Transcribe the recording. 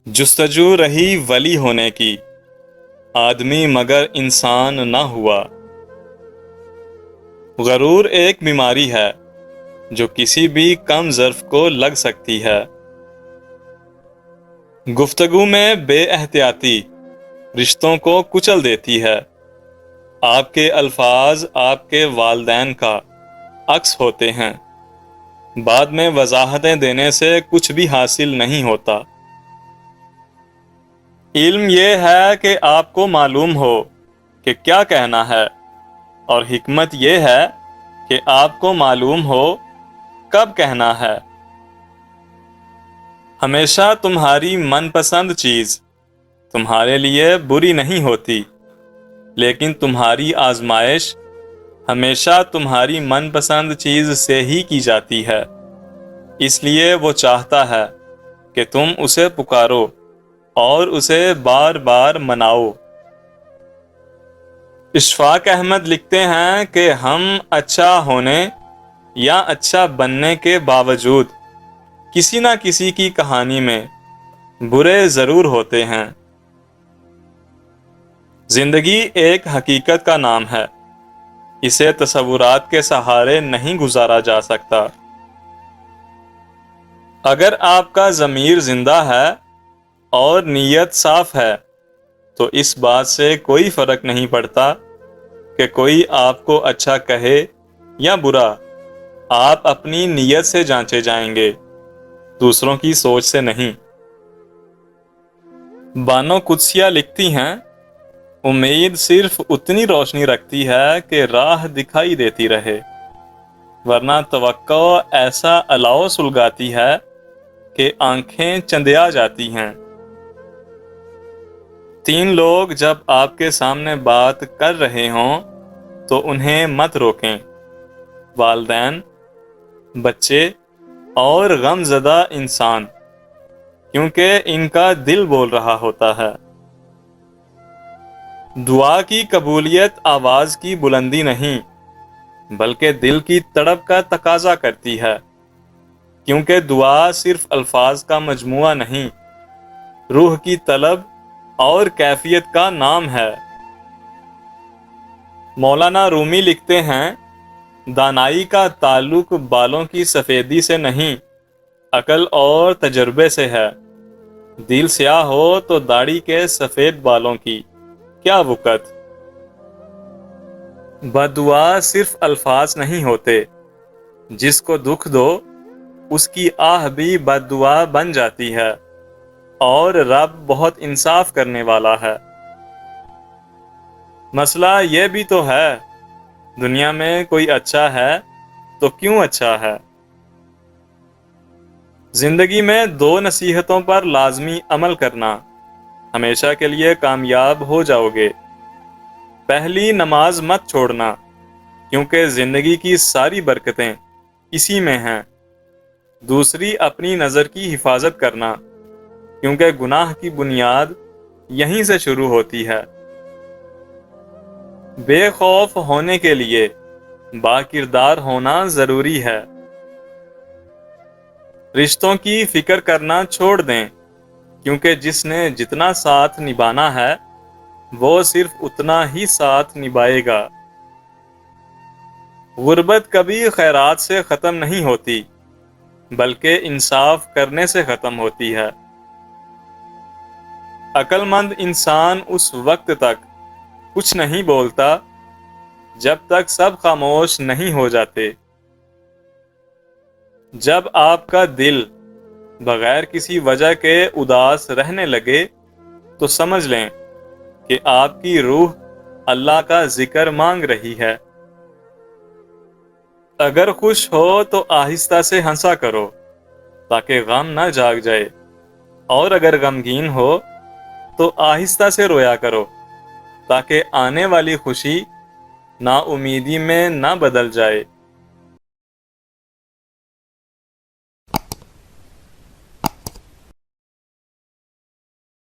جستجو رہی ولی ہونے کی، آدمی مگر انسان نہ ہوا۔ غرور ایک بیماری ہے جو کسی بھی کم ظرف کو لگ سکتی ہے۔ گفتگو میں بے احتیاطی رشتوں کو کچل دیتی ہے۔ آپ کے الفاظ آپ کے والدین کا عکس ہوتے ہیں۔ بعد میں وضاحتیں دینے سے کچھ بھی حاصل نہیں ہوتا۔ علم یہ ہے کہ آپ کو معلوم ہو کہ کیا کہنا ہے، اور حکمت یہ ہے کہ آپ کو معلوم ہو کب کہنا ہے۔ ہمیشہ تمہاری من پسند چیز تمہارے لیے بری نہیں ہوتی، لیکن تمہاری آزمائش ہمیشہ تمہاری من پسند چیز سے ہی کی جاتی ہے، اس لیے وہ چاہتا ہے کہ تم اسے پکارو اور اسے بار بار مناؤ۔ اشفاق احمد لکھتے ہیں کہ ہم اچھا ہونے یا اچھا بننے کے باوجود کسی نہ کسی کی کہانی میں برے ضرور ہوتے ہیں۔ زندگی ایک حقیقت کا نام ہے، اسے تصورات کے سہارے نہیں گزارا جا سکتا۔ اگر آپ کا ضمیر زندہ ہے اور نیت صاف ہے تو اس بات سے کوئی فرق نہیں پڑتا کہ کوئی آپ کو اچھا کہے یا برا، آپ اپنی نیت سے جانچے جائیں گے، دوسروں کی سوچ سے نہیں۔ بانو قدسیہ لکھتی ہیں، امید صرف اتنی روشنی رکھتی ہے کہ راہ دکھائی دیتی رہے، ورنہ توقع ایسا الاؤ سلگاتی ہے کہ آنکھیں چندیا جاتی ہیں۔ 3 لوگ جب آپ کے سامنے بات کر رہے ہوں تو انہیں مت روکیں: والدین، بچے اور غم زدہ انسان، کیونکہ ان کا دل بول رہا ہوتا ہے۔ دعا کی قبولیت آواز کی بلندی نہیں بلکہ دل کی تڑپ کا تقاضا کرتی ہے، کیونکہ دعا صرف الفاظ کا مجموعہ نہیں، روح کی طلب اور کیفیت کا نام ہے۔ مولانا رومی لکھتے ہیں، دانائی کا تعلق بالوں کی سفیدی سے نہیں، عقل اور تجربے سے ہے۔ دل سیاہ ہو تو داڑھی کے سفید بالوں کی کیا وقت۔ بددعا صرف الفاظ نہیں ہوتے، جس کو دکھ دو اس کی آہ بھی بددعا بن جاتی ہے، اور رب بہت انصاف کرنے والا ہے۔ مسئلہ یہ بھی تو ہے، دنیا میں کوئی اچھا ہے تو کیوں اچھا ہے؟ زندگی میں 2 نصیحتوں پر لازمی عمل کرنا، ہمیشہ کے لیے کامیاب ہو جاؤ گے۔ پہلی، نماز مت چھوڑنا، کیونکہ زندگی کی ساری برکتیں اسی میں ہیں۔ دوسری، اپنی نظر کی حفاظت کرنا، کیونکہ گناہ کی بنیاد یہیں سے شروع ہوتی ہے۔ بے خوف ہونے کے لیے با کردار ہونا ضروری ہے۔ رشتوں کی فکر کرنا چھوڑ دیں، کیونکہ جس نے جتنا ساتھ نبھانا ہے وہ صرف اتنا ہی ساتھ نبھائے گا۔ غربت کبھی خیرات سے ختم نہیں ہوتی بلکہ انصاف کرنے سے ختم ہوتی ہے۔ عقل مند انسان اس وقت تک کچھ نہیں بولتا جب تک سب خاموش نہیں ہو جاتے۔ جب آپ کا دل بغیر کسی وجہ کے اداس رہنے لگے تو سمجھ لیں کہ آپ کی روح اللہ کا ذکر مانگ رہی ہے۔ اگر خوش ہو تو آہستہ سے ہنسا کرو تاکہ غم نہ جاگ جائے، اور اگر غمگین ہو تو آہستہ سے رویا کرو تاکہ آنے والی خوشی نا امیدی میں نہ بدل جائے۔